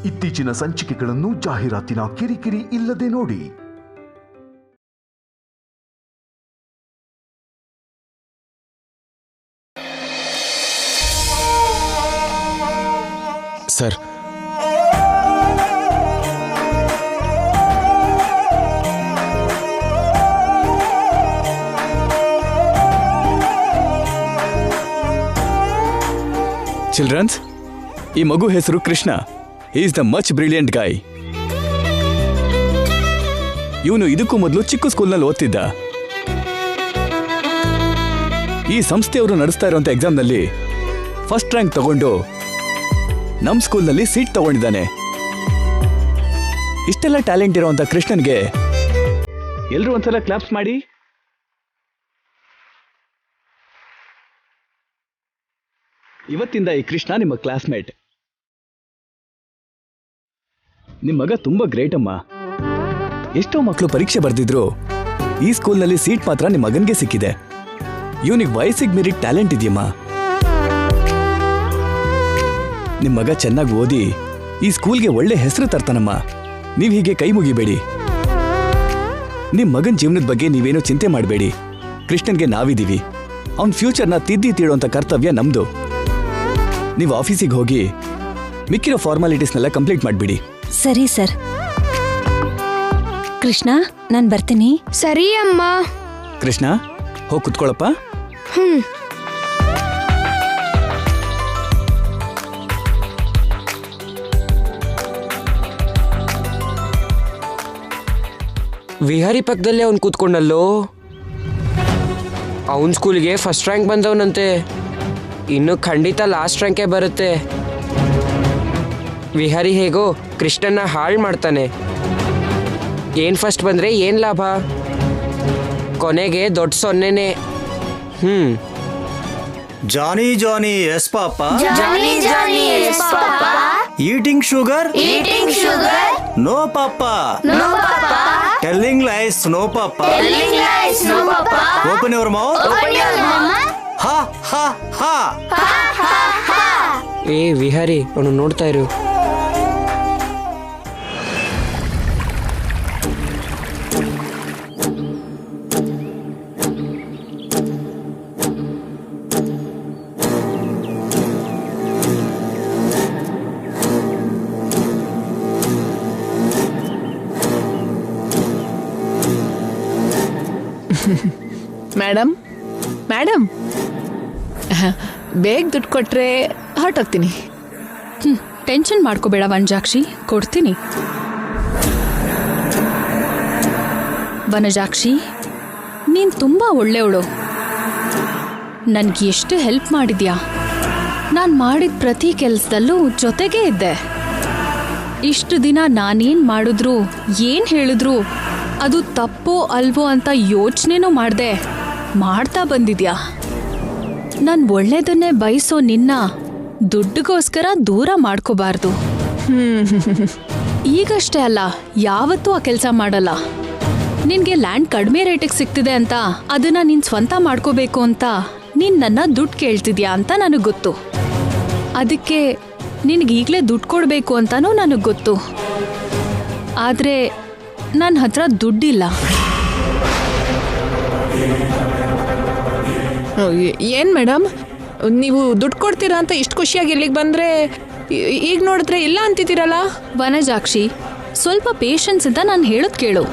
ಇತ್ತೀಚಿನ ಸಂಚಿಕೆಗಳನ್ನು ಜಾಹೀರಾತಿನ ಕಿರಿಕಿರಿ ಇಲ್ಲದೆ ನೋಡಿ. ಸರ್, ಚಿಲ್ಡ್ರನ್ಸ್, ಈ ಮಗು ಹೆಸರು Krishna. Is the much brilliant guy. ಇವನು ಇದಕ್ಕೂ ಮೊದಲು ಚಿಕ್ಕ ಸ್ಕೂಲ್ನಲ್ಲಿ ಓದ್ತಿದ್ದ. ಈ ಸಂಸ್ಥೆಯವರು ನಡೆಸ್ತಾ ಇರುವಂತ ಎಕ್ಸಾಮ್ನಲ್ಲಿ ಫಸ್ಟ್ ರ್ಯಾಂಕ್ ತಗೊಂಡು ನಮ್ಮ ಸ್ಕೂಲ್ನಲ್ಲಿ ಸೀಟ್ ತಗೊಂಡಿದ್ದಾನೆ. ಇಷ್ಟೆಲ್ಲ ಟ್ಯಾಲೆಂಟ್ ಇರುವಂತ ಕೃಷ್ಣನ್ಗೆ ಎಲ್ಲರೂ ಒಂದ್ಸಲ ಕ್ಲಾಪ್ಸ್ ಮಾಡಿ. ಇವತ್ತಿಂದ ಈ ಕೃಷ್ಣ ನಿಮ್ಮ ಕ್ಲಾಸ್ಮೇಟ್. ನಿಮ್ಮ ಮಗ ತುಂಬಾ ಗ್ರೇಟ್ ಅಮ್ಮ. ಎಷ್ಟೋ ಮಕ್ಕಳು ಪರೀಕ್ಷೆ ಬರೆದಿದ್ರು, ಈ ಸ್ಕೂಲ್ನಲ್ಲಿ ಸೀಟ್ ಮಾತ್ರ ನಿಮ್ಮ ಮಗನ್ಗೆ ಸಿಕ್ಕಿದೆ. ಇವನಿಗೆ ವಯಸ್ಸಿಗೆ ಮೀರಿ ಟ್ಯಾಲೆಂಟ್ ಇದೆಯಮ್ಮ. ನಿಮ್ಮ ಮಗ ಚೆನ್ನಾಗಿ ಓದಿ ಈ ಸ್ಕೂಲ್ಗೆ ಒಳ್ಳೆ ಹೆಸರು ತರ್ತಾನಮ್ಮ. ನೀವು ಹೀಗೆ ಕೈ ಮುಗಿಬೇಡಿ. ನಿಮ್ಮ ಮಗನ ಜೀವನದ ಬಗ್ಗೆ ನೀವೇನೋ ಚಿಂತೆ ಮಾಡಬೇಡಿ. ಕೃಷ್ಣನ್ಗೆ ನಾವಿದ್ದೀವಿ. ಅವನ ಫ್ಯೂಚರ್ನ ತಿದ್ದಿ ತೀಡುವಂಥ ಕರ್ತವ್ಯ ನಮ್ದು. ನೀವು ಆಫೀಸಿಗೆ ಹೋಗಿ ಮಿಕ್ಕಿರೋ ಫಾರ್ಮಾಲಿಟೀಸ್ನೆಲ್ಲ ಕಂಪ್ಲೀಟ್ ಮಾಡಿಬಿಡಿ. ಸರಿ ಸರ್. ಕೃಷ್ಣ, ನಾನು ಬರ್ತೀನಿ. ಸರಿ ಅಮ್ಮ. ಕೃಷ್ಣ, ಹೋಗಿ ಕುತ್ಕೊಳ್ಳಪ್ಪ. ವಿಹಾರಿ ಪಕ್ಕದಲ್ಲೇ ಅವ್ನು ಕೂತ್ಕೊಂಡಲ್ಲೋ. ಅವನ ಸ್ಕೂಲ್ಗೆ ಫಸ್ಟ್ ರ್ಯಾಂಕ್ ಬಂದವನಂತೆ. ಇನ್ನು ಖಂಡಿತ ಲಾಸ್ಟ್ ರ್ಯಾಂಕೇ ಬರುತ್ತೆ. ವಿಹಾರಿ ಹೇಗೋ ಕೃಷ್ಣನ್ನ ಹಾಳು ಮಾಡ್ತಾನೆ. ಏನು ಫಸ್ಟ್ ಬಂದರೆ ಏನು ಲಾಭ? ಕೊನೆಗೆ ದೊಡ್ಡ ಸೊನ್ನೆನೆ. ಜಾನಿ Johny yes papa. Johny Johny yes papa. Eating sugar. Eating sugar. No papa. No papa. Telling lies. No papa. Telling lies. No papa. Open your mouth. Open your mouth. Ha ha ಹಾ. ಏ ವಿಹಾರಿ, ಅವನು ನೋಡ್ತಾ ಇರು. Madam, madam, ಬೇಗ ದುಡ್ಡು ಕೊಟ್ರೆ ಹೊರಟೋಗ್ತೀನಿ. Tension ಮಾಡ್ಕೋಬೇಡ ವನಜಾಕ್ಷಿ, ಕೊಡ್ತೀನಿ. ವನಜಾಕ್ಷಿ, ನೀನು ತುಂಬ ಒಳ್ಳೆಯವಳು. ನನಗೆ ಎಷ್ಟು ಹೆಲ್ಪ್ ಮಾಡಿದ್ಯಾ. ನಾನು ಮಾಡಿದ ಪ್ರತಿ ಕೆಲಸದಲ್ಲೂ ಜೊತೆಗೇ ಇದ್ದೆ. ಇಷ್ಟು ದಿನ ನಾನೇನು ಮಾಡಿದ್ರು, ಏನು ಹೇಳಿದ್ರು ಅದು ತಪ್ಪೋ ಅಲ್ವೋ ಅಂತ ಯೋಚನೆನೂ ಮಾಡಿದೆ ಮಾಡ್ತಾ ಬಂದಿದ್ಯಾ. ನಾನು ಒಳ್ಳೇದನ್ನೇ ಬಯಸೋ ನಿನ್ನ ದುಡ್ಡಿಗೋಸ್ಕರ ದೂರ ಮಾಡ್ಕೋಬಾರ್ದು. ಈಗಷ್ಟೇ ಅಲ್ಲ, ಯಾವತ್ತೂ ಆ ಕೆಲಸ ಮಾಡಲ್ಲ. ನಿನಗೆ ಲ್ಯಾಂಡ್ ಕಡಿಮೆ ರೇಟಿಗೆ ಸಿಗ್ತಿದೆ ಅಂತ ಅದನ್ನ ನೀನು ಸ್ವಂತ ಮಾಡ್ಕೋಬೇಕು ಅಂತ ನೀನು ನನ್ನ ದುಡ್ಡು ಕೇಳ್ತಿದ್ಯಾ ಅಂತ ನನಗೆ ಗೊತ್ತು. ಅದಕ್ಕೆ ನಿನಗೀಗಲೇ ದುಡ್ಡು ಕೊಡಬೇಕು ಅಂತಲೂ ನನಗೆ ಗೊತ್ತು. ಆದರೆ ನನ್ನ ಹತ್ರ ದುಡ್ಡಿಲ್ಲ. ಏನು ಮೇಡಮ್, ನೀವು ದುಡ್ಡು ಕೊಡ್ತೀರಾ ಅಂತ ಇಷ್ಟು ಖುಷಿಯಾಗಿ ಇಲ್ಲಿಗೆ ಬಂದರೆ ಈಗ ನೋಡಿದ್ರೆ ಇಲ್ಲ ಅಂತಿದ್ದೀರಲ್ಲ. ವನಜಾಕ್ಷಿ, ಸ್ವಲ್ಪ ಪೇಷನ್ಸ್ ಅಂತ ನಾನು ಹೇಳೋದು ಕೇಳು.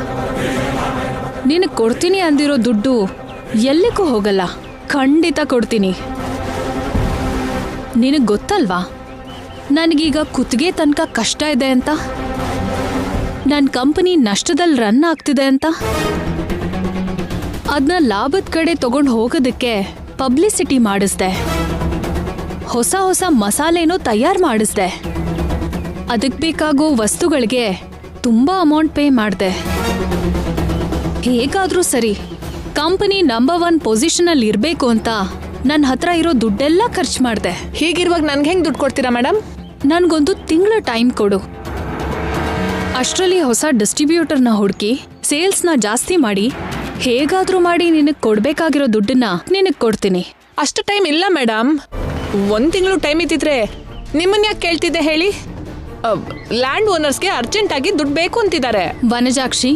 ನಿನಗೆ ಕೊಡ್ತೀನಿ ಅಂದಿರೋ ದುಡ್ಡು ಎಲ್ಲಿಗೂ ಹೋಗಲ್ಲ. ಖಂಡಿತ ಕೊಡ್ತೀನಿ. ನಿನಗೆ ಗೊತ್ತಲ್ವಾ ನನಗೀಗ ಕುತ್ತಿಗೆ ತನಕ ಕಷ್ಟ ಇದೆ ಅಂತ, ನನ್ನ ಕಂಪನಿ ನಷ್ಟದಲ್ಲಿ ರನ್ ಆಗ್ತಿದೆ ಅಂತ. ಅದನ್ನ ಲಾಭದ ಕಡೆ ತಗೊಂಡು ಹೋಗೋದಕ್ಕೆ ಪಬ್ಲಿಸಿಟಿ ಮಾಡಿಸ್ದೆ. ಹೊಸ ಹೊಸ ಮಸಾಲೆನೂ ತಯಾರು ಮಾಡಿಸ್ದೆ. ಅದಕ್ಕೆ ಬೇಕಾಗೋ ವಸ್ತುಗಳಿಗೆ ತುಂಬ ಅಮೌಂಟ್ ಪೇ ಮಾಡಿದೆ. ಹೇಗಾದರೂ ಸರಿ ಕಂಪನಿ ನಂಬರ್ 1 ಪೊಸಿಷನಲ್ಲಿ ಇರಬೇಕು ಅಂತ ನನ್ನ ಹತ್ರ ಇರೋ ದುಡ್ಡೆಲ್ಲ ಖರ್ಚು ಮಾಡಿದೆ. ಹೀಗಿರುವಾಗ ನನ್ಗೆ ಹೆಂಗೆ ದುಡ್ಡು ಕೊಡ್ತೀರಾ ಮೇಡಮ್? ನನಗೊಂದು ತಿಂಗಳ ಟೈಮ್ ಕೊಡು. ಅಷ್ಟರಲ್ಲಿ ಹೊಸ ಡಿಸ್ಟ್ರಿಬ್ಯೂಟರ್ನ ಹುಡುಕಿ ಸೇಲ್ಸ್ನ ಜಾಸ್ತಿ ಮಾಡಿ ಹೇಗಾದರೂ ಮಾಡಿ ನಿನಗೆ ಕೊಡಬೇಕಾಗಿರೋ ದುಡ್ಡನ್ನ ನಿನಗೆ ಕೊಡ್ತೀನಿ. ಅಷ್ಟು ಟೈಮ್ ಇಲ್ಲ ಮೇಡಮ್. 1 ತಿಂಗಳು ಟೈಮ್ ಇದ್ದಿದ್ರೆ ನಿಮ್ಮನ್ನ ಯಾಕೆ ಕೇಳ್ತಿದ್ದೆ ಹೇಳಿ? ಲ್ಯಾಂಡ್ ಓನರ್ಸ್ಗೆ ಅರ್ಜೆಂಟ್ ಆಗಿ ದುಡ್ಡು ಬೇಕು ಅಂತಿದ್ದಾರೆ. ವನಜಾಕ್ಷಿ,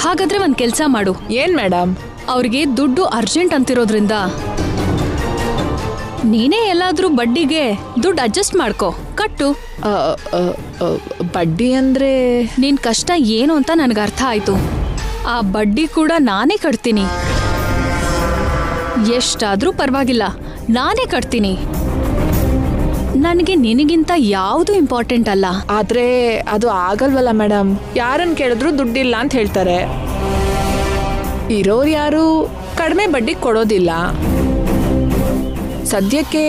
ಹಾಗಾದ್ರೆ ಒಂದ್ ಕೆಲ್ಸ ಮಾಡು. ಏನ್ ಮೇಡಮ್? ಅವ್ರಿಗೆ ದುಡ್ಡು ಅರ್ಜೆಂಟ್ ಅಂತಿರೋದ್ರಿಂದ ನೀನೇ ಎಲ್ಲಾದ್ರೂ ಬಡ್ಡಿಗೆ ದುಡ್ಡು ಅಡ್ಜಸ್ಟ್ ಮಾಡ್ಕೋ, ಕಟ್ಟು. ಬಡ್ಡಿ ಅಂದ್ರೆ? ನಿನ್ ಕಷ್ಟ ಏನು ಅಂತ ನನಗೆ ಅರ್ಥ ಆಯ್ತು. ಆ ಬಡ್ಡಿ ಕೂಡ ನಾನೇ ಕಟ್ತೀನಿ. ಎಷ್ಟಾದ್ರೂ ಪರವಾಗಿಲ್ಲ, ನಾನೇ ಕಟ್ತೀನಿ. ನನಗೆ ನಿನಗಿಂತ ಯಾವುದು ಇಂಪಾರ್ಟೆಂಟ್ ಅಲ್ಲ. ಆದ್ರೆ ಅದು ಆಗಲ್ವಲ್ಲ ಮೇಡಮ್. ಯಾರನ್ನ ಕೇಳಿದ್ರು ದುಡ್ಡಿಲ್ಲ ಅಂತ ಹೇಳ್ತಾರೆ. ಇರೋರು ಯಾರು ಕಡಿಮೆ ಬಡ್ಡಿ ಕೊಡೋದಿಲ್ಲ. ಸದ್ಯಕ್ಕೆ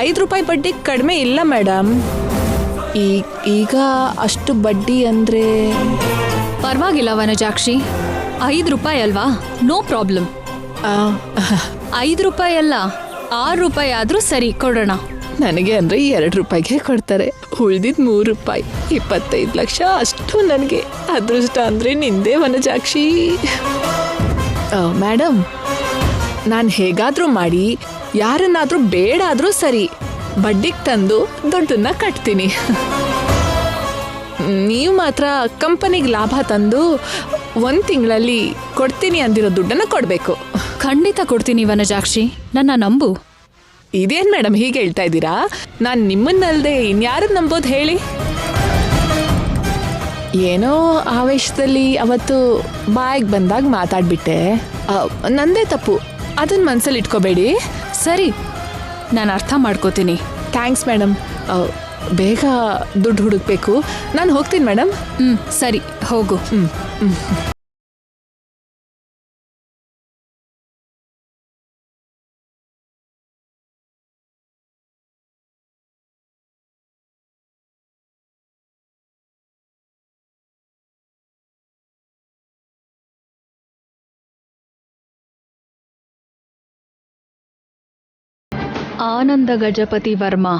5 ರೂಪಾಯಿ ಬಡ್ಡಿ ಕಡಿಮೆ ಇಲ್ಲ ಮೇಡಮ್. ಈಗ ಅಷ್ಟು ಬಡ್ಡಿ ಅಂದ್ರೆ? ಪರವಾಗಿಲ್ಲ ವನಜಾಕ್ಷಿ, 5 ರೂಪಾಯಿ ಅಲ್ವಾ, ನೋ ಪ್ರಾಬ್ಲಮ್. 5 ರೂಪಾಯಿ ಅಲ್ಲ, 6 ರೂಪಾಯಿ ಆದ್ರೂ ಸರಿ, ಕೊಡೋಣ. ನನಗೆ ಅಂದ್ರೆ 2 ರೂಪಾಯಿಗೆ ಕೊಡ್ತಾರೆ. ಉಳಿದಿದ್ 3 ರೂಪಾಯಿ, 25 ಲಕ್ಷ ಅಷ್ಟು ನನಗೆ. ಅದೃಷ್ಟ ಅಂದ್ರೆ ನಿಂದೇ ವನಜಾಕ್ಷಿ. ಮೇಡಮ್, ನಾನು ಹೇಗಾದ್ರೂ ಮಾಡಿ ಯಾರನ್ನಾದ್ರೂ ಬೇಡಾದ್ರೂ ಸರಿ ಬಡ್ಡಿಗೆ ತಂದು ದುಡ್ಡನ್ನ ಕಟ್ತೀನಿ. ನೀವು ಮಾತ್ರ ಕಂಪನಿಗೆ ಲಾಭ ತಂದು 1 ತಿಂಗಳಲ್ಲಿ ಕೊಡ್ತೀನಿ ಅಂದಿರೋ ದುಡ್ಡನ್ನ ಕೊಡಬೇಕು. ಖಂಡಿತ ಕೊಡ್ತೀನಿ ವನಜಾಕ್ಷಿ, ನನ್ನ ನಂಬು. ಇದೇನ್ ಮೇಡಮ್ ಹೀಗೆ ಹೇಳ್ತಾ ಇದ್ದೀರಾ? ನಾನು ನಿಮ್ಮನ್ನಲ್ದೆ ಇನ್ಯಾರನ್ನ ನಂಬೋದು ಹೇಳಿ? ಏನೋ ಆವೇಶದಲ್ಲಿ ಅವತ್ತು ಬಾಯಿಗೆ ಬಂದಾಗ ಮಾತಾಡ್ಬಿಟ್ಟೆ. ನಂದೇ ತಪ್ಪು, ಅದನ್ನ ಮನ್ಸಲ್ಲಿ ಇಟ್ಕೋಬೇಡಿ. ಸರಿ, ನಾನು ಅರ್ಥ ಮಾಡ್ಕೋತೀನಿ. Thanks madam. ಬೇಗ ದುಡ್ಡು ಹುಡುಕ್ಬೇಕು. ನಾನು ಹೋಗ್ತೀನಿ ಮೇಡಮ್. ಸರಿ, ಹೋಗು. ಆನಂದ ಗಜಪತಿ ವರ್ಮಾ.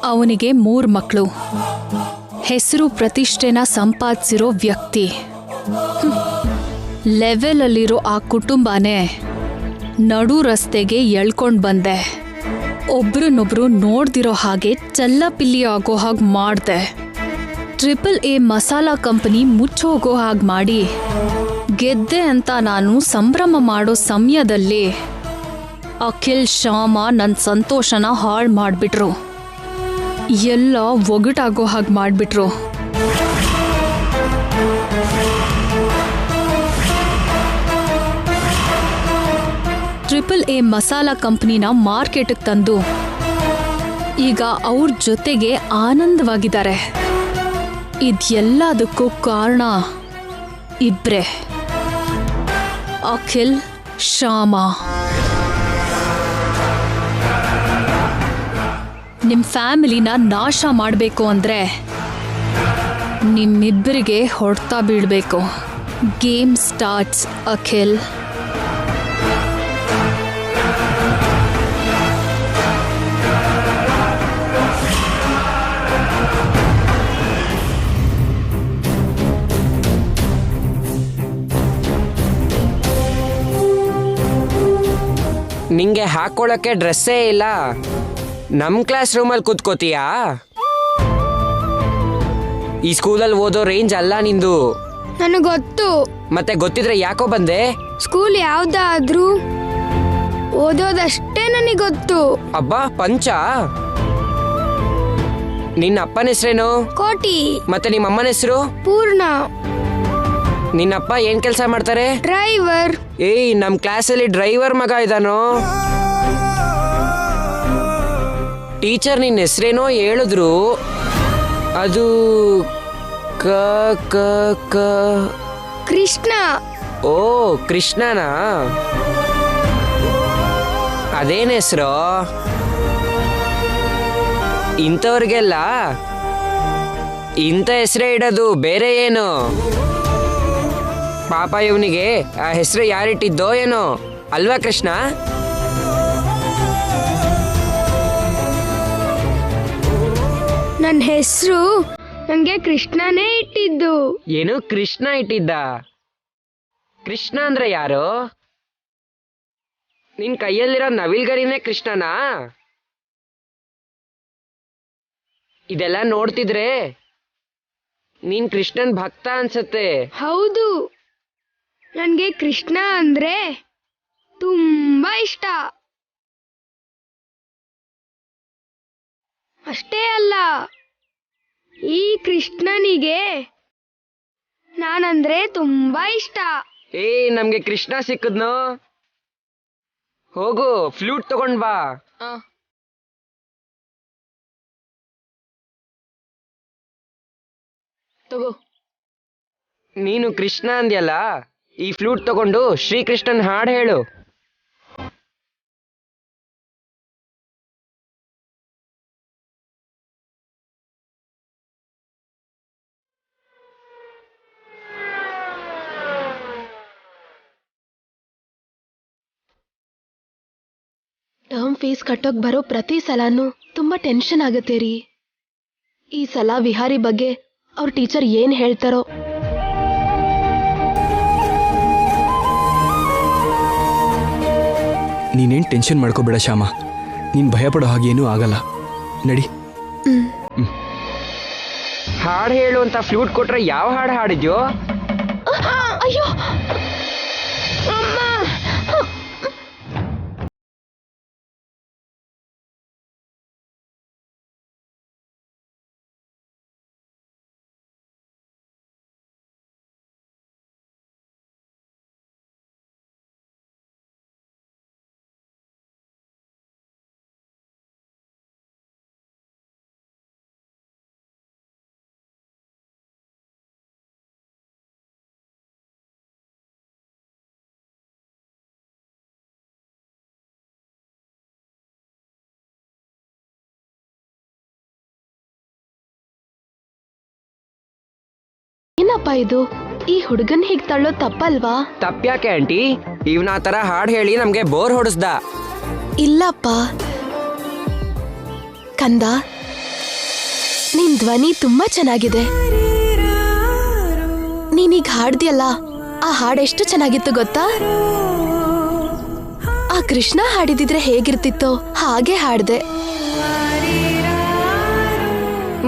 ಅವನಿಗೆ 3 ಮಕ್ಕಳು. ಹೆಸರು ಪ್ರತಿಷ್ಠೆನ ಸಂಪಾದಿಸಿರೋ ವ್ಯಕ್ತಿ. ಲೆವೆಲಲ್ಲಿರೋ ಆ ಕುಟುಂಬನೇ ನಡು ರಸ್ತೆಗೆ ಎಳ್ಕೊಂಡು ಬಂದೆ. ಒಬ್ರನ್ನೊಬ್ರು ನೋಡ್ದಿರೋ ಹಾಗೆ ಚಲ್ಲಪಿಲ್ಲಿ ಆಗೋ ಹಾಗೆ ಮಾಡಿದೆ. AAA ಮಸಾಲಾ ಕಂಪನಿ ಮುಚ್ಚೋಗೋ ಹಾಗೆ ಮಾಡಿ ಗೆದ್ದೆ ಅಂತ ನಾನು ಸಂಭ್ರಮ ಮಾಡೋ ಸಮಯದಲ್ಲಿ ಅಖಿಲ್ ಶ್ಯಾಮ ನನ್ನ ಸಂತೋಷನ ಹಾಳು ಮಾಡಿಬಿಟ್ರು. ಎಲ್ಲ ಒಗಟಾಗೋ ಹಾಗೆ ಮಾಡಿಬಿಟ್ರು. AAA ಮಸಾಲಾ ಕಂಪನಿನ ಮಾರ್ಕೆಟ್ಗೆ ತಂದು ಈಗ ಅವ್ರ ಜೊತೆಗೆ ಆನಂದವಾಗಿದ್ದಾರೆ. ಇದೆಲ್ಲದಕ್ಕೂ ಕಾರಣ ಇಬ್ರೇ, ಅಖಿಲ್, ಶ್ಯಾಮ. ನಿಮ್ಮ ಫ್ಯಾಮಿಲಿನ ನಾಶ ಮಾಡಬೇಕು ಅಂದರೆ ನಿಮ್ಮಿಬ್ಬರಿಗೆ ಹೊಡ್ತಾ ಬೀಳಬೇಕು. Game starts Akhil. ನಿಂಗೆ ಹಾಕೊಳ್ಳೋಕ್ಕೆ ಡ್ರೆಸ್ಸೇ ಇಲ್ಲ, ನಮ್ಮ ಕ್ಲಾಸ್ ರೂಮಲ್ಲಿ ಕೂತ್ಕೋತೀಯಾ? ಈ ಸ್ಕೂಲಲ್ಲಿ ಓದೋ ರೇಂಜ್ ಅಲ್ಲ ನಿಂದು. ನನಗೆ ಗೊತ್ತು. ಮತ್ತೆ ಗೊತ್ತಿದ್ರೆ ಯಾಕೋ ಬಂದೆ? ಸ್ಕೂಲ್ ಯಾವ್ದಾದ್ರೂ ಓದೋದಷ್ಟೇ ನನಗೆ ಗೊತ್ತು. ಅಬ್ಬಾ ಪಂಚ. ನಿನ್ನ ಅಪ್ಪನ ಹೆಸರೇನು? ಕೋಟಿ. ಮತ್ತೆ ನಿಮ್ಮ ಅಮ್ಮನ ಹೆಸರು? ಪೂರ್ಣ. ನಿನ್ನಪ್ಪ ಏನ್ ಕೆಲಸ ಮಾಡ್ತಾರೆ? ಡ್ರೈವರ್. ಏಯ್, ನಮ್ ಕ್ಲಾಸಲ್ಲಿ ಡ್ರೈವರ್ ಮಗ ಇದಾನೋ? ಟೀಚರ್ ನಿನ್ನ ಹೆಸರೇನೋ ಹೇಳಿದ್ರು. ಅದು ಕ ಕ ಕ ಕೃಷ್ಣ. ಓ, ಕೃಷ್ಣನಾ? ಅದೇನ್ ಹೆಸರು? ಇಂಥವ್ರಿಗೆಲ್ಲ ಇಂಥ ಹೆಸರೇ ಇಡೋದು, ಬೇರೆ ಏನು? ಪಾಪ ಇವನಿಗೆ ಆ ಹೆಸರು ಯಾರಿಟ್ಟಿದ್ದೋ ಏನೋ, ಅಲ್ವಾ ಕೃಷ್ಣ? ನನ್ನ ಹೆಸರು ನನಗೆ ಕೃಷ್ಣನೇ ಇಟ್ಟಿದ್ದು. ಏನು ಕೃಷ್ಣ ಇಟ್ಟಿದ್ದ? ಕೃಷ್ಣ ಅಂದ್ರೆ ಯಾರು? ನಿನ್ ಕೈಯಲ್ಲಿರೋ ನವಿಲ್ಗರಿನೇ ಕೃಷ್ಣನಾ? ಇದೆಲ್ಲ ನೋಡ್ತಿದ್ರೆ ನೀನ್ ಕೃಷ್ಣನ್ ಭಕ್ತ ಅನ್ಸತ್ತೆ. ಹೌದು, ನನಗೆ ಕೃಷ್ಣ ಅಂದ್ರೆ ತುಂಬಾ ಇಷ್ಟ. ಅಷ್ಟೇ ಅಲ್ಲ, ಈ ಕೃಷ್ಣನಿಗೆ ನಾನಂದ್ರೆ ತುಂಬಾ ಇಷ್ಟ. ನಮ್ಗೆ ಕೃಷ್ಣ ಸಿಕ್ಕದ್ನೋ? ಹೋಗು, ಫ್ಲೂಟ್ ತಗೊಂಡ್ ಬಾ. ತಗೋ. ನೀನು ಕೃಷ್ಣ ಅಂದ್ಯಲ್ಲ, ಈ ಫ್ಲೂಟ್ ತಗೊಂಡು ಶ್ರೀಕೃಷ್ಣನ್ ಹಾಡು ಹೇಳು. ಟರ್ಮ್ ಫೀಸ್ ಕಟ್ಟೋಕ್ ಬರೋ ಪ್ರತಿ ಸಲನೂ ತುಂಬಾ ಟೆನ್ಷನ್ ಆಗುತ್ತೆ ರೀ. ಈ ಸಲ ವಿಹಾರಿ ಬಗ್ಗೆ ಅವ್ರ ಟೀಚರ್ ಏನ್ ಹೇಳ್ತಾರೋ. ನೀನೇನು ಟೆನ್ಷನ್ ಮಾಡ್ಕೋಬೇಡ ಶ್ಯಾಮ, ನೀನು ಭಯಪಡೋ ಹಾಗೇನೂ ಆಗಲ್ಲ. ನಡಿ. ಹಾಡು ಹೇಳು ಅಂತ ಫ್ಲೂಟ್ ಕೊಟ್ರೆ ಯಾವ ಹಾಡು ಹಾಡಿದ್ಯೋ? ಅಯ್ಯೋ, ಏನಪ್ಪ ಇದು? ಈ ಹುಡುಗನ್ ಹೀಗ್ ತಳ್ಳೋ ತಪ್ಪಲ್ವಾ? ತಪ್ಪ್ಯಾಕೆ ಆಂಟಿ? ಇವನ ಆ ತರ ಹಾಡು ಹೇಳಿ ನಮ್ಗೆ ಬೋರ್ ಹೊಡಿಸ್ದ. ಇಲ್ಲಪ್ಪ ಕಂದ, ನಿನ್ ಧ್ವನಿ ತುಂಬಾ ಚೆನ್ನಾಗಿದೆ. ನೀನೀಗ ಹಾಡ್ದಿಯಲ್ಲ, ಆ ಹಾಡೆಷ್ಟು ಚೆನ್ನಾಗಿತ್ತು ಗೊತ್ತಾ? ಆ ಕೃಷ್ಣ ಹಾಡಿದಿದ್ರೆ ಹೇಗಿರ್ತಿತ್ತೋ ಹಾಗೆ ಹಾಡ್ದೆ.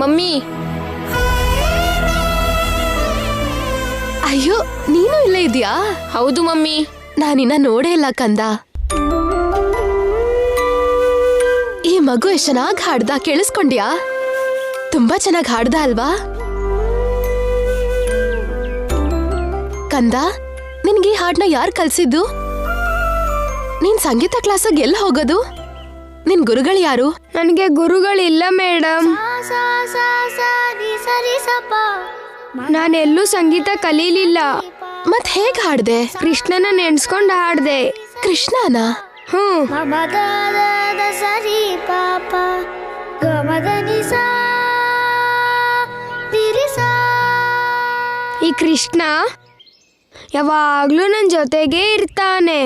ಮಮ್ಮಿ, ಅಯ್ಯೋ, ನೀನು ಇಲ್ಲೇ ಇದೆಯಾ? ಹೌದು ಮಮ್ಮಿ. ನಾನಿನ್ನ ನೋಡೇ ಇಲ್ಲ ಕಂದ. ಈ ಮಗು ಎಷ್ಟು ಚೆನ್ನಾಗಿ ಹಾಡ್ದ, ಕೇಳಿಸ್ಕೊಂಡ್ಯಾ? ತುಂಬಾ ಚೆನ್ನಾಗಿ ಹಾಡ್ದ ಅಲ್ವಾ ಕಂದ? ನಿನ್ಗೆ ಈ ಹಾಡ್ನ ಯಾರು ಕಲ್ಸಿದ್ದು? ನೀನ್ ಸಂಗೀತ ಕ್ಲಾಸಿಗೆ ಎಲ್ಲಿ ಹೋಗೋದು? ನಿನ್ ಗುರುಗಳು ಯಾರು? ನನಗೆ ಗುರುಗಳಿಲ್ಲ ಮೇಡಮ್. ನಾನೆಲ್ಲೂ ಸಂಗೀತ ಕಲೀಲಿಲ್ಲ. ಮತ್ ಹೇಗ್ ಹಾಡ್ದೆ? ಕೃಷ್ಣನ ನೆನ್ಸ್ಕೊಂಡು ಹಾಡ್ದೆ. ಕೃಷ್ಣನ? ಈ ಕೃಷ್ಣ ಯಾವಾಗ್ಲೂ ನನ್ನ ಜೊತೆಗೆ ಇರ್ತಾನೆ.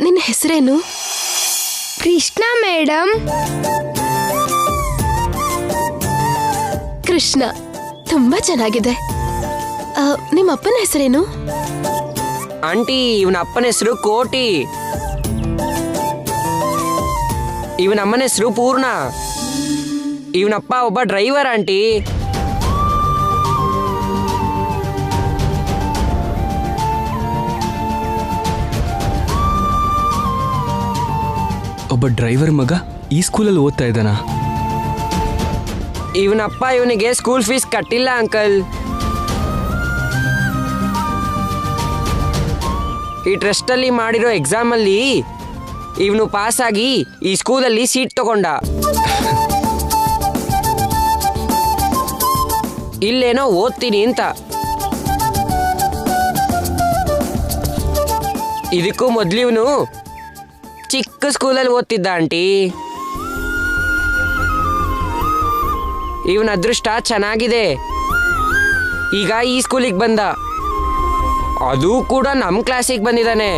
ನಿನ್ನ ಹೆಸರೇನು? ಕೃಷ್ಣ ಮೇಡಮ್. ಕೃಷ್ಣ ತುಂಬಾ ಚೆನ್ನಾಗಿದೆ. ನಿಮ್ಮ ಅಪ್ಪನ ಹೆಸರೇನು? ಆಂಟಿ, ಇವನ ಅಪ್ಪನ ಹೆಸರು ಕೋಟಿ. ಇವನ ಅಮ್ಮನ ಹೆಸರು ಪೂರ್ಣ. ಇವನಪ್ಪ ಒಬ್ಬ ಡ್ರೈವರ್ ಆಂಟಿ. ಒಬ್ಬ ಡ್ರೈವರ್ ಮಗ ಈ ಸ್ಕೂಲಲ್ಲಿ ಓದ್ತಾ ಇದ್ದಾನಾ? ಇವನಪ್ಪ ಇವನಿಗೆ ಸ್ಕೂಲ್ ಫೀಸ್ ಕಟ್ಟಿಲ್ಲ ಅಂಕಲ್. ಈ ಟ್ರಸ್ಟಲ್ಲಿ ಮಾಡಿರೋ ಎಕ್ಸಾಮಲ್ಲಿ ಇವನು ಪಾಸ್ ಆಗಿ ಈ ಸ್ಕೂಲಲ್ಲಿ ಸೀಟ್ ತಗೊಂಡ. ಇಲ್ಲೇನೋ ಓದ್ತೀನಿ ಅಂತ. ಇದಕ್ಕೂ ಮೊದಲಿವನು ಚಿಕ್ಕ ಸ್ಕೂಲಲ್ಲಿ ಓದ್ತಿದ್ದ ಆಂಟಿ. ಇವನ ಅದೃಷ್ಟ ಚೆನ್ನಾಗಿದೆ. ಈಗ ಈ ಸ್ಕೂಲಿಗೆ ಬಂದ, ಅದು ಕೂಡ ನಮ್ಮ ಕ್ಲಾಸಿಗೆ ಬಂದಿದ್ದಾನೆ.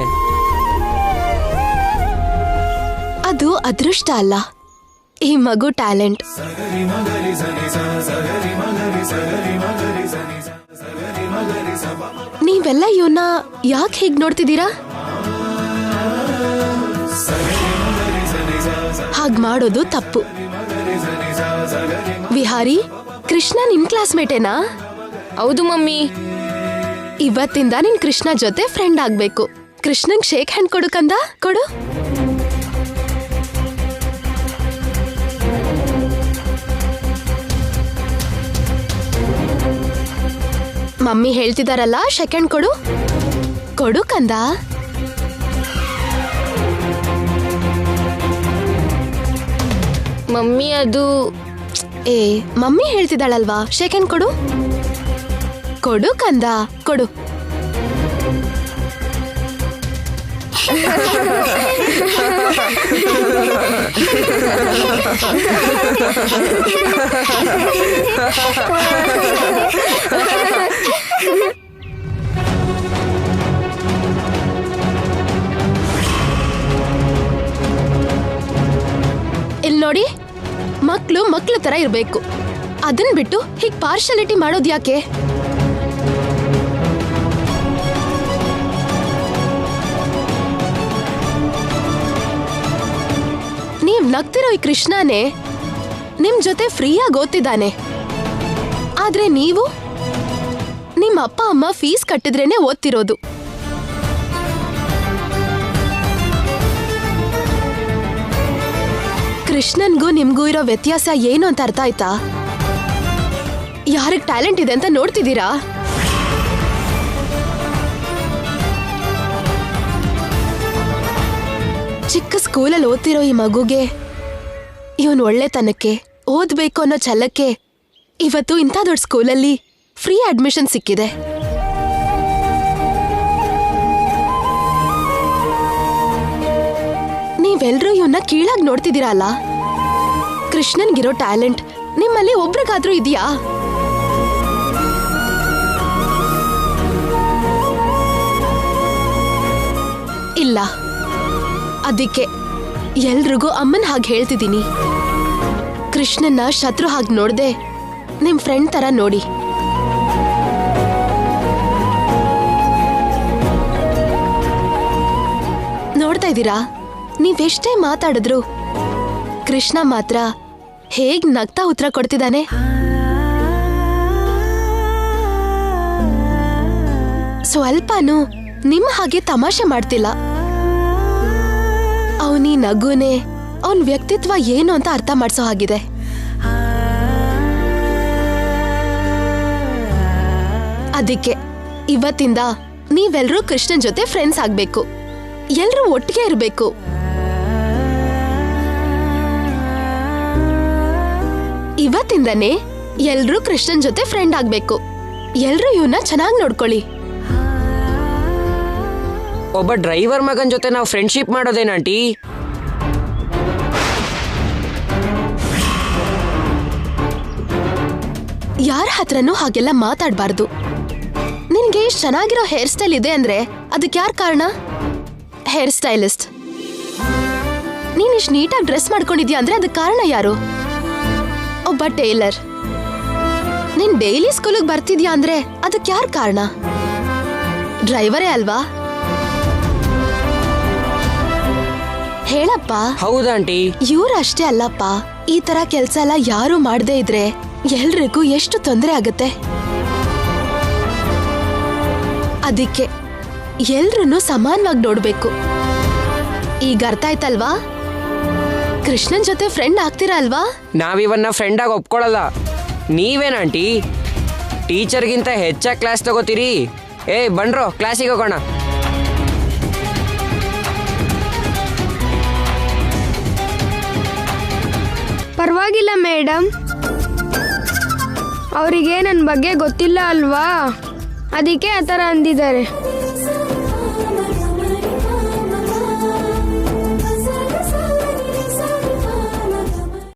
ಅದು ಅದೃಷ್ಟ ಅಲ್ಲ, ಈ ಮಗು ಟ್ಯಾಲೆಂಟ್. ನೀವೆಲ್ಲ ಇವನ್ನ ಯಾಕೆ ಹೀಗ್ ನೋಡ್ತಿದ್ದೀರಾ? ಹಾಗ್ ಮಾಡೋದು ತಪ್ಪು. ವಿಹಾರಿ, ಕೃಷ್ಣ ನಿನ್ ಕ್ಲಾಸ್ಮೇಟೇನಾ? ಹೌದು ಮಮ್ಮಿ. ಇವತ್ತಿಂದ ನಿನ್ ಕೃಷ್ಣ ಜೊತೆ ಫ್ರೆಂಡ್ ಆಗ್ಬೇಕು. ಕೃಷ್ಣಂಗ್ ಶೇಕ್ ಹ್ಯಾಂಡ್ ಕೊಡು ಕಂದ, ಕೊಡು. ಮಮ್ಮಿ ಹೇಳ್ತಿದಾರಲ್ಲ, ಶೇಕ್ ಹ್ಯಾಂಡ್ ಕೊಡು, ಕೊಡು ಕಂದ. ಮಮ್ಮಿ ಅದು ಏ, ಮಮ್ಮಿ ಹೇಳ್ತಿದ್ದಾಳಲ್ವಾ, ಶೇಕ್ ಹ್ಯಾಂಡ್ ಕೊಡು, ಕೊಡು ಕಂದ, ಕೊಡು. ಇಲ್ಲಿ ನೋಡಿ, ಮಕ್ಳು ಮಕ್ಳ ತರ ಇರ್ಬೇಕು. ಅದನ್ ಬಿಟ್ಟು ಹೀಗ್ ಪಾರ್ಶಾಲಿಟಿ ಮಾಡೋದ್ ಯಾಕೆ? ನೀವ್ ನಗ್ತಿರೋ ಈ ಕೃಷ್ಣನೇ ನಿಮ್ ಜೊತೆ ಫ್ರೀಯಾಗಿ ಓದ್ತಿದ್ದಾನೆ. ಆದ್ರೆ ನೀವು ನಿಮ್ಮ ಅಪ್ಪ ಅಮ್ಮ ಫೀಸ್ ಕಟ್ಟಿದ್ರೇನೆ ಓದ್ತಿರೋದು. ಕೃಷ್ಣನ್ಗೂ ನಿಮ್ಗೂ ಇರೋ ವ್ಯತ್ಯಾಸ ಏನು ಅಂತ ಅರ್ಥ ಆಯ್ತಾ? ಯಾರಿಗ್ ಟ್ಯಾಲೆಂಟ್ ಇದೆ ಅಂತ ನೋಡ್ತಿದ್ದೀರಾ? ಚಿಕ್ಕ ಸ್ಕೂಲಲ್ಲಿ ಓದ್ತಿರೋ ಈ ಮಗುಗೆ ಇವನ್ ಒಳ್ಳೆತನಕ್ಕೆ, ಓದ್ಬೇಕು ಅನ್ನೋ ಛಲಕ್ಕೆ ಇವತ್ತು ಇಂಥ ದೊಡ್ಡ ಸ್ಕೂಲಲ್ಲಿ ಫ್ರೀ ಅಡ್ಮಿಷನ್ ಸಿಕ್ಕಿದೆ. ನೀವೆಲ್ರೂ ಇವನ್ನ ಕೀಳಾಗಿ ನೋಡ್ತಿದ್ದೀರಲ್ಲ. ಕೃಷ್ಣನ್ಗಿರೋ ಟ್ಯಾಲೆಂಟ್ ನಿಮ್ಮಲ್ಲಿ ಒಬ್ರಿಗಾದ್ರೂ ಇದೆಯಾ? ಇಲ್ಲ. ಅದಕ್ಕೆ ಎಲ್ರಿಗೂ ಅಮ್ಮನ್ ಹಾಗೆ ಹೇಳ್ತಿದ್ದೀನಿ, ಕೃಷ್ಣನ್ನ ಶತ್ರು ಹಾಗೆ ನೋಡ್ದೆ ನಿಮ್ ಫ್ರೆಂಡ್ ತರ ನೋಡಿ. ನೋಡ್ತಾ ಇದ್ದೀರಾ, ನೀವೆಷ್ಟೇ ಮಾತಾಡಿದ್ರು ಕೃಷ್ಣ ಮಾತ್ರ ಹೇಗ್ ನಗ್ತಾ ಉತ್ತರ ಕೊಡ್ತಿದ್ದಾನೆ. ಸ್ವಲ್ಪನೂ ನಿಮ್ಮ ಹಾಗೆ ತಮಾಷೆ ಮಾಡ್ತಿಲ್ಲ. ಅವನಿ ನಗುನೆ ಅವನ್ ವ್ಯಕ್ತಿತ್ವ ಏನು ಅಂತ ಅರ್ಥ ಮಾಡ್ಸೋ ಹಾಗಿದೆ. ಅದಕ್ಕೆ ಇವತ್ತಿಂದ ನೀವೆಲ್ರೂ ಕೃಷ್ಣನ್ ಜೊತೆ ಫ್ರೆಂಡ್ಸ್ ಆಗ್ಬೇಕು, ಎಲ್ರೂ ಒಟ್ಟಿಗೆ ಇರ್ಬೇಕು. ಇವತ್ತಿಂದನೇ ಎಲ್ರೂ ಕೃಷ್ಣನ್ ಜೊತೆ ಫ್ರೆಂಡ್ ಆಗ್ಬೇಕು. ಎಲ್ರೂ ಇವನ್ನ ಚೆನ್ನಾಗಿ ನೋಡ್ಕೊಳ್ಳಿ. ಒಬ್ಬ ಡ್ರೈವರ್ ಮಗನ್ ಜೊತೆ ನಾವು ಫ್ರೆಂಡ್ಶಿಪ್ ಮಾಡೋದೇನಾಂಟಿ? ಯಾರ ಹತ್ರನೂ ಹಾಗೆಲ್ಲ ಮಾತಾಡ್ಬಾರ್ದು. ನಿನ್ಗೆ ಇಷ್ಟು ಚೆನ್ನಾಗಿರೋ ಹೇರ್ ಸ್ಟೈಲ್ ಇದೆ ಅಂದ್ರೆ ಅದಕ್ಕೆ ಯಾರ್ ಕಾರಣ? Hair stylist. ನೀನ್ ಇಷ್ಟು ನೀಟಾಗಿ ಡ್ರೆಸ್ ಮಾಡ್ಕೊಂಡಿದ್ಯಾ ಅಂದ್ರೆ ಅದಕ್ಕೆ ಕಾರಣ ಯಾರು? ಒಬ್ಬ ಟೇಲರ್. ನೀನ್ ಡೈಲಿ ಸ್ಕೂಲಿಗೆ ಬರ್ತಿದ್ಯಾ ಅಂದ್ರೆ ಅದಕ್ಕೆ ಯಾರ್ ಕಾರಣ? ಡ್ರೈವರೇ ಅಲ್ವಾ? ಹೇಳಪ್ಪ. ಹೌದಾಂಟಿ. ಇವ್ರಷ್ಟೇ ಅಲ್ಲಪ್ಪ, ಈ ತರ ಕೆಲ್ಸ ಎಲ್ಲ ಯಾರು ಮಾಡದೇ ಇದ್ರೆ ಎಲ್ರಿಗೂ ಎಷ್ಟು ತೊಂದರೆ ಆಗತ್ತೆ. ಅದಕ್ಕೆ ಎಲ್ರನ್ನೂ ಸಮಾನವಾಗಿ ನೋಡ್ಬೇಕು. ಈಗ ಅರ್ಥ ಆಯ್ತಲ್ವಾ? ಕೃಷ್ಣನ್ ಜೊತೆ ಫ್ರೆಂಡ್ ಆಗ್ತೀರಾ ಅಲ್ವಾ? ನಾವಿವನ್ನ ಫ್ರೆಂಡ್ ಆಗಿ ಒಪ್ಕೊಳ್ಳಲ್ಲ. ನೀವೇನಾಂಟಿ ಟೀಚರ್ಗಿಂತ ಹೆಚ್ಚಾಗಿ ಕ್ಲಾಸ್ ತಗೋತೀರಿ? ಏ ಬನ್ರೋ, ಕ್ಲಾಸಿಗೆ ಹೋಗೋಣ. ಪರವಾಗಿಲ್ಲ ಮೇಡಮ್, ಅವರಿಗೆ ನನ್ನ ಬಗ್ಗೆ ಗೊತ್ತಿಲ್ಲ ಅಲ್ವಾ, ಅದಕ್ಕೆ ಆ ಥರ ಅಂದಿದ್ದಾರೆ.